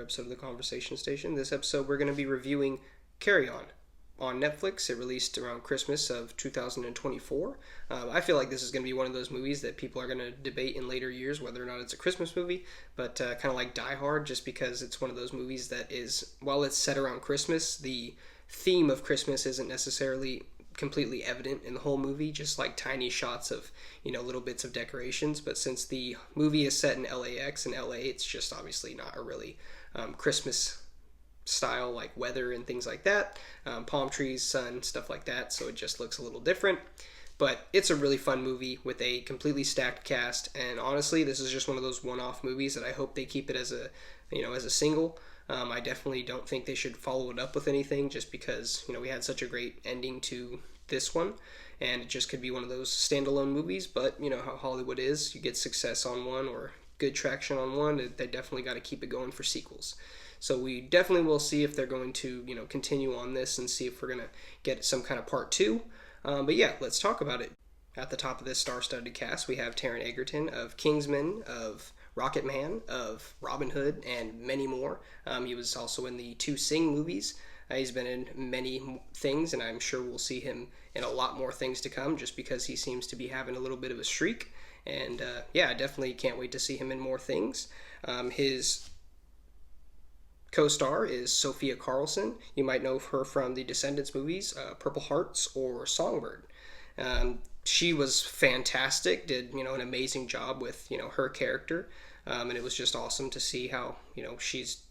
episode of the Conversation Station. This episode, we're going to be reviewing Carry on Netflix. It released around Christmas of 2024. I feel like this is going to be one of those movies that people are going to debate in later years whether or not it's a Christmas movie, but kind of like Die Hard, just because it's one of those movies that is, while it's set around Christmas, the theme of Christmas isn't necessarily completely evident in the whole movie, just like tiny shots of, little bits of decorations. But since the movie is set in LAX and LA, it's just obviously not a really Christmas style like weather and things like that, palm trees, sun, stuff like that, so it just looks a little different. But it's a really fun movie with a completely stacked cast, and honestly, this is just one of those one-off movies that I hope they keep it as a single. I definitely don't think they should follow it up with anything, just because we had such a great ending to this one, and it just could be one of those standalone movies. But how Hollywood is, you get success on one or good traction on one, they definitely got to keep it going for sequels. So we definitely will see if they're going to continue on this and see if we're going to get some kind of part two. But yeah, let's talk about it. At the top of this star-studded cast, we have Taron Egerton of Kingsman, of Rocketman, of Robin Hood, and many more. He was also in the two Sing movies. He's been in many things, and I'm sure we'll see him in a lot more things to come, just because he seems to be having a little bit of a streak. And I definitely can't wait to see him in more things. His co-star is Sophia Carlson. You might know her from the Descendants movies, Purple Hearts or Songbird. She was fantastic, did an amazing job with her character, and it was just awesome to see how she's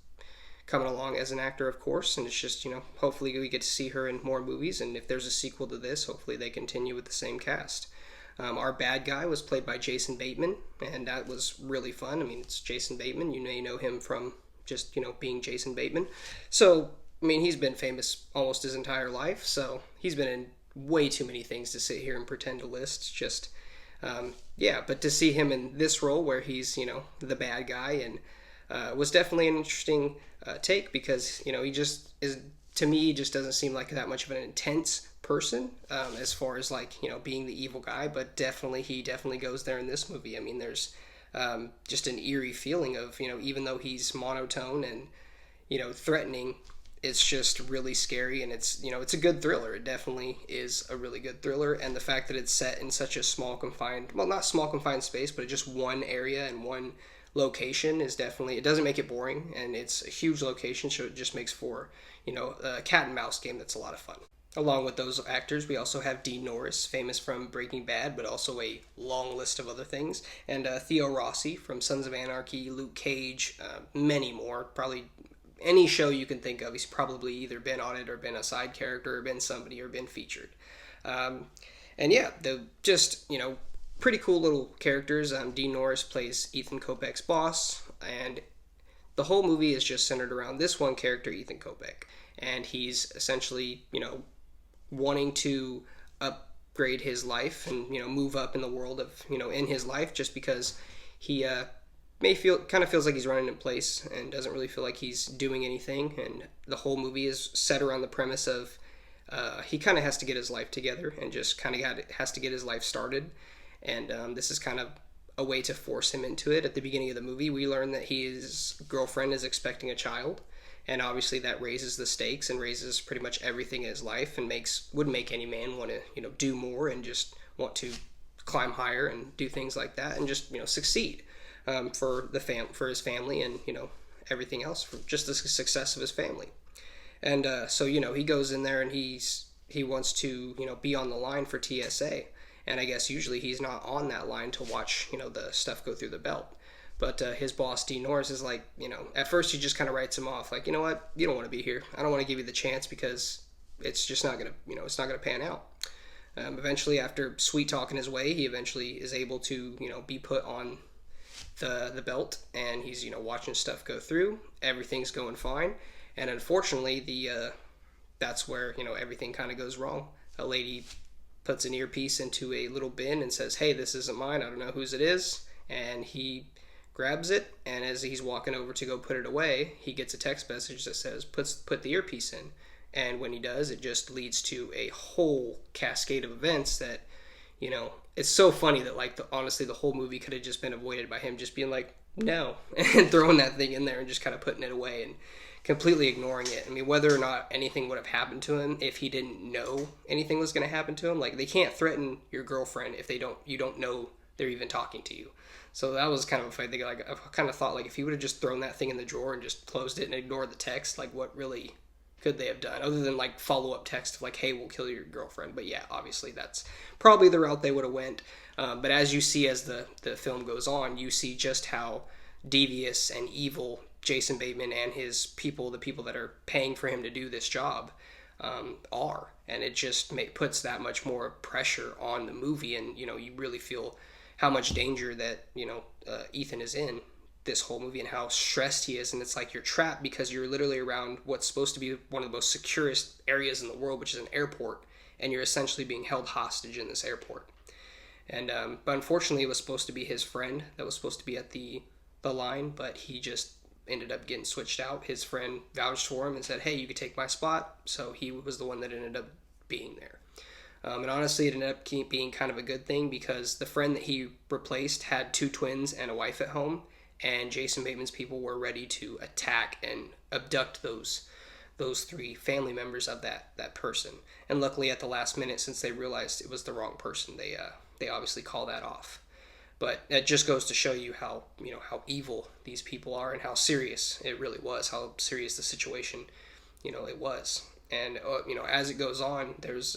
coming along as an actor, of course. And it's just hopefully we get to see her in more movies, and if there's a sequel to this, hopefully they continue with the same cast. Our bad guy was played by Jason Bateman, and that was really fun. I mean, it's Jason Bateman. You may know him from just being Jason Bateman. So he's been famous almost his entire life, so he's been in way too many things to sit here and pretend to list. Just but to see him in this role where he's the bad guy, and was definitely an interesting take, because he just is, to me, he just doesn't seem like that much of an intense person as far as being the evil guy. But he definitely goes there in this movie. I mean, there's just an eerie feeling of even though he's monotone and threatening, it's just really scary, and it's it's a good thriller. It definitely is a really good thriller, and the fact that it's set in such a not small confined space, but just one area and one location is definitely, it doesn't make it boring, and it's a huge location, so it just makes for a cat and mouse game that's a lot of fun. Along with those actors, we also have Dean Norris, famous from Breaking Bad, but also a long list of other things, and Theo Rossi from Sons of Anarchy, Luke Cage, many more. Probably any show you can think of, he's probably either been on it or been a side character or been somebody or been featured. They're just, pretty cool little characters. Dean Norris plays Ethan Kopech's boss, and the whole movie is just centered around this one character, Ethan Kopech, and he's essentially, wanting to upgrade his life and, move up in the world of, in his life, just because he feels like he's running in place and doesn't really feel like he's doing anything. And the whole movie is set around the premise of he kind of has to get his life together and just kind of has to get his life started. And this is kind of a way to force him into it. At the beginning of the movie, we learn that his girlfriend is expecting a child, and obviously that raises the stakes and raises pretty much everything in his life, and would make any man want to do more and just want to climb higher and do things like that and just succeed for his family and everything else, for just the success of his family. And so he goes in there and he wants to be on the line for TSA. And I guess usually he's not on that line to watch, the stuff go through the belt. But his boss, Dean Norris, is like, at first he just kind of writes him off. Like, you know what? You don't want to be here. I don't want to give you the chance because it's just not going to, it's not going to pan out. Eventually, after sweet talking his way, he eventually is able to, be put on the belt, and he's, watching stuff go through. Everything's going fine. And unfortunately, that's where, everything kind of goes wrong. A lady puts an earpiece into a little bin and says, "Hey, this isn't mine. I don't know whose it is." And he grabs it, and as he's walking over to go put it away, he gets a text message that says, put the earpiece in. And when he does, it just leads to a whole cascade of events that, it's so funny that, honestly, the whole movie could have just been avoided by him just being like, No, and throwing that thing in there and just kind of putting it away and completely ignoring it. I mean, whether or not anything would have happened to him if he didn't know anything was going to happen to him, like they can't threaten your girlfriend if you don't know they're even talking to you. So that was kind of a funny thing. Like I kind of thought, like if he would have just thrown that thing in the drawer and just closed it and ignored the text, like what really could they have done other than like follow up text of like, hey, we'll kill your girlfriend. But yeah, obviously that's probably the route they would have went. But as you see as the film goes on, you see just how devious and evil Jason Bateman and his people, the people that are paying for him to do this job, are. And it just puts that much more pressure on the movie. And, you really feel how much danger that, Ethan is in this whole movie and how stressed he is. And it's like you're trapped because you're literally around what's supposed to be one of the most securest areas in the world, which is an airport. And you're essentially being held hostage in this airport. And but unfortunately, it was supposed to be his friend that was supposed to be at the line, but he just ended up getting switched out. His friend vouched for him and said, hey, you could take my spot. So he was the one that ended up being there. And honestly, it ended up being kind of a good thing because the friend that he replaced had 2 twins and a wife at home, and Jason Bateman's people were ready to attack and abduct those 3 family members of that person. And luckily, at the last minute, since they realized it was the wrong person, they obviously call that off. But that just goes to show you how how evil these people are and how serious it really was, how serious the situation it was. And as it goes on, there's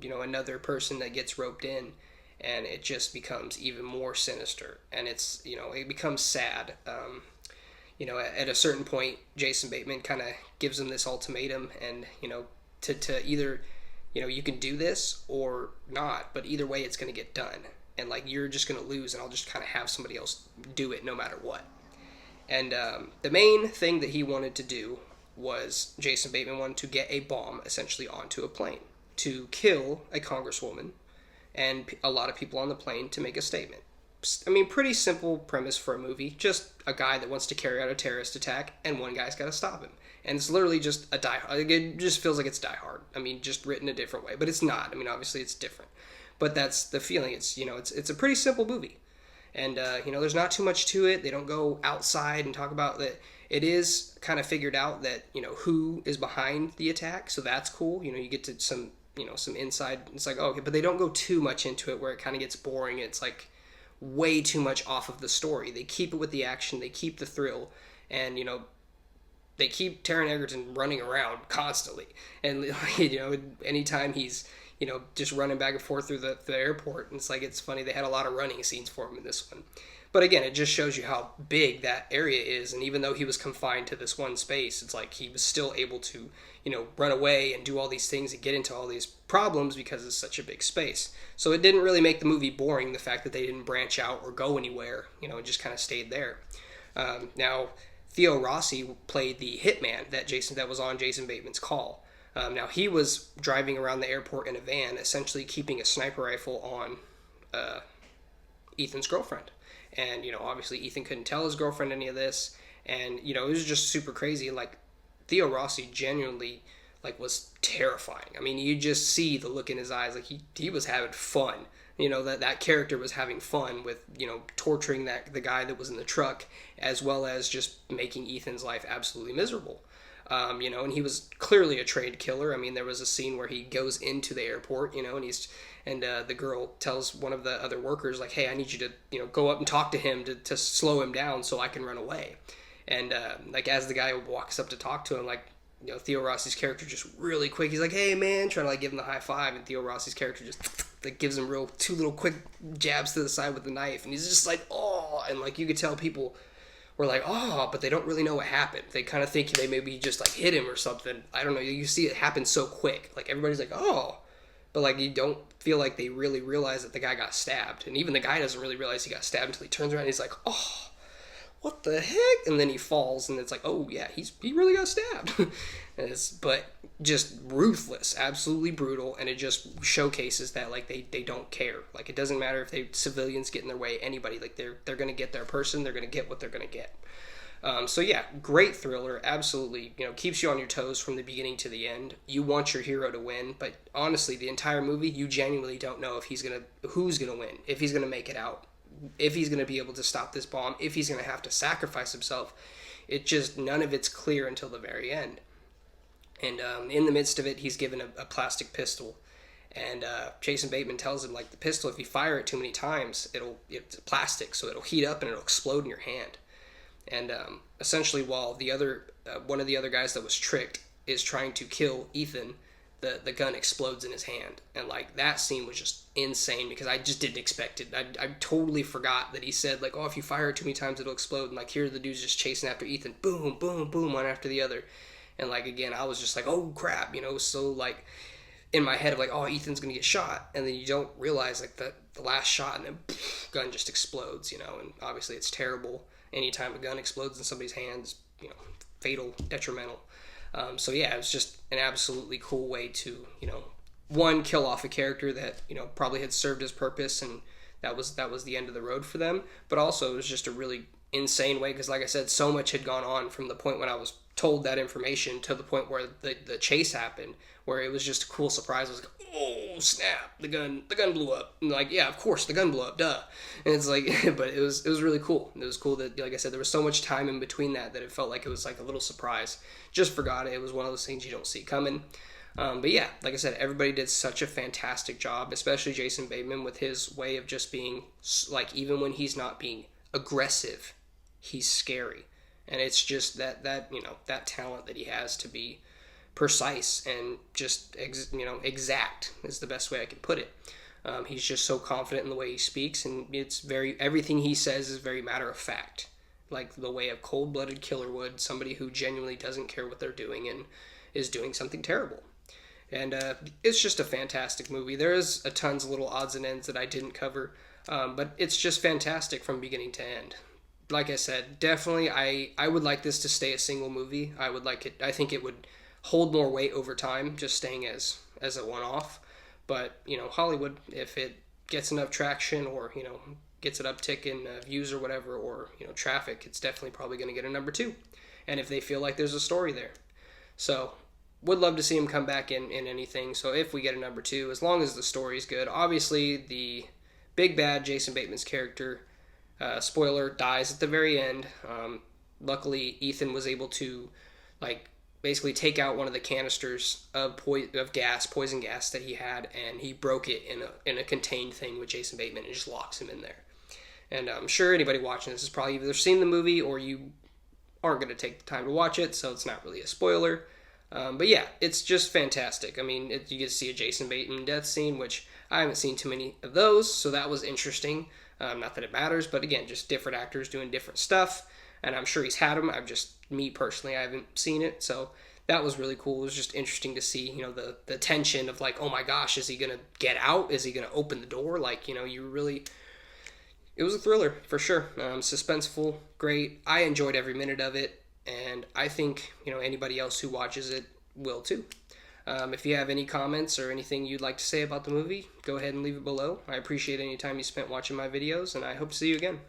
another person that gets roped in, and it just becomes even more sinister, and it becomes sad. At a certain point, Jason Bateman kind of gives him this ultimatum, and to either you can do this or not, but either way, it's going to get done. And like you're just going to lose, and I'll just kind of have somebody else do it no matter what. And the main thing that he wanted to do was Jason Bateman wanted to get a bomb essentially onto a plane to kill a congresswoman and a lot of people on the plane to make a statement. I mean, pretty simple premise for a movie. Just a guy that wants to carry out a terrorist attack, and one guy's got to stop him. And it's literally just a Die Hard. It just feels like it's Die Hard. I mean, just written a different way, but it's not. I mean, obviously it's different. But that's the feeling. It's it's a pretty simple movie, and there's not too much to it. They don't go outside and talk about that. It is kind of figured out that who is behind the attack, so that's cool. You get to some inside. It's like, oh, okay, but they don't go too much into it where it kind of gets boring. It's like way too much off of the story. They keep it with the action. They keep the thrill, and they keep Taron Egerton running around constantly, and anytime he's just running back and forth through the airport. And it's funny, they had a lot of running scenes for him in this one. But again, it just shows you how big that area is. And even though he was confined to this one space, it's like he was still able to, run away and do all these things and get into all these problems because it's such a big space. So it didn't really make the movie boring, the fact that they didn't branch out or go anywhere. It just kind of stayed there. Now, Theo Rossi played the hitman that was on Jason Bateman's call. Now, he was driving around the airport in a van, essentially keeping a sniper rifle on Ethan's girlfriend. And, obviously Ethan couldn't tell his girlfriend any of this. And, it was just super crazy. Like, Theo Rossi genuinely, was terrifying. I mean, you just see the look in his eyes. Like, he was having fun. That character was having fun with, torturing the guy that was in the truck, as well as just making Ethan's life absolutely miserable. And he was clearly a trained killer. I mean, there was a scene where he goes into the airport, and the girl tells one of the other workers, like, hey, I need you to, go up and talk to him to slow him down so I can run away. And, as the guy walks up to talk to him, Theo Rossi's character just really quick, he's like, hey, man, trying to, give him the high five, and Theo Rossi's character just, gives him 2 little quick jabs to the side with the knife, and he's just like, oh, and, you could tell people were like, oh, but they don't really know what happened. They kind of think they maybe just hit him or something. I don't know. You see it happen so quick. Everybody's like, oh, but you don't feel like they really realize that the guy got stabbed. And even the guy doesn't really realize he got stabbed until he turns around and he's like, oh, what the heck? And then he falls and it's like, oh yeah, he really got stabbed. But just ruthless, absolutely brutal, and it just showcases that they don't care. It doesn't matter if civilians get in their way, anybody, they're gonna get their person, they're gonna get what they're gonna get. So yeah, great thriller, absolutely, keeps you on your toes from the beginning to the end. You want your hero to win, but honestly, the entire movie, you genuinely don't know if who's gonna win, if he's gonna make it out if he's going to be able to stop this bomb, if he's going to have to sacrifice himself. It just, none of it's clear until the very end. And in the midst of it, he's given a plastic pistol. And Jason Bateman tells him, like, the pistol, if you fire it too many times, it's plastic, so it'll heat up and it'll explode in your hand. And essentially, while the other one of the other guys that was tricked is trying to kill Ethan, the gun explodes in his hand. And, like, that scene was just insane because I just didn't expect it. I totally forgot that he said, like, oh, if you fire it too many times, it'll explode. And, like, here the dude's just chasing after Ethan. Boom, boom, boom, one after the other. And, like, again, I was just like, oh, crap, so, like, in my head of, like, oh, Ethan's going to get shot. And then you don't realize, like, the last shot, and then gun just explodes, and obviously it's terrible. Anytime a gun explodes in somebody's hands, fatal, detrimental. So, yeah, it was just an absolutely cool way to, one, kill off a character that, probably had served his purpose, and that was the end of the road for them. But also, it was just a really insane way, because, like I said, so much had gone on from the point when I was told that information to the point where the chase happened, where it was just a cool surprise. It was like, oh snap, the gun blew up. And like, yeah, of course the gun blew up, duh. And it's like, but it was really cool. It was cool that, like I said, there was so much time in between that it felt like it was like a little surprise. Just forgot it. It was one of those things you don't see coming. But yeah, like I said, everybody did such a fantastic job, especially Jason Bateman with his way of just being, like, even when he's not being aggressive, he's scary. And it's just that that talent that he has to be precise and just exact is the best way I can put it. He's just so confident in the way he speaks, and everything he says is very matter of fact, like the way a cold-blooded killer would, somebody who genuinely doesn't care what they're doing and is doing something terrible. And it's just a fantastic movie. There is a tons of little odds and ends that I didn't cover, but it's just fantastic from beginning to end. Like I said, definitely I would like this to stay a single movie. I think it would hold more weight over time, just staying as a one-off. But, Hollywood, if it gets enough traction or, gets an uptick in views or whatever, or, traffic, it's definitely probably going to get a number 2. And if they feel like there's a story there. So, would love to see him come back in anything. So if we get a number 2, as long as the story's good. Obviously, the big bad Jason Bateman's character, spoiler, dies at the very end. Luckily, Ethan was able to, like, basically take out one of the canisters of poison gas that he had, and he broke it in a contained thing with Jason Bateman and just locks him in there. And I'm sure anybody watching this has probably either seen the movie or you aren't going to take the time to watch it, so it's not really a spoiler. But yeah, it's just fantastic. I mean, you get to see a Jason Bateman death scene, which I haven't seen too many of those, so that was interesting. Not that it matters, but again, just different actors doing different stuff. And I'm sure he's had them. Me personally, I haven't seen it. So that was really cool. It was just interesting to see, the tension of like, oh my gosh, is he going to get out? Is he going to open the door? Like, it was a thriller for sure. Suspenseful, great. I enjoyed every minute of it. And I think, anybody else who watches it will too. If you have any comments or anything you'd like to say about the movie, go ahead and leave it below. I appreciate any time you spent watching my videos, and I hope to see you again.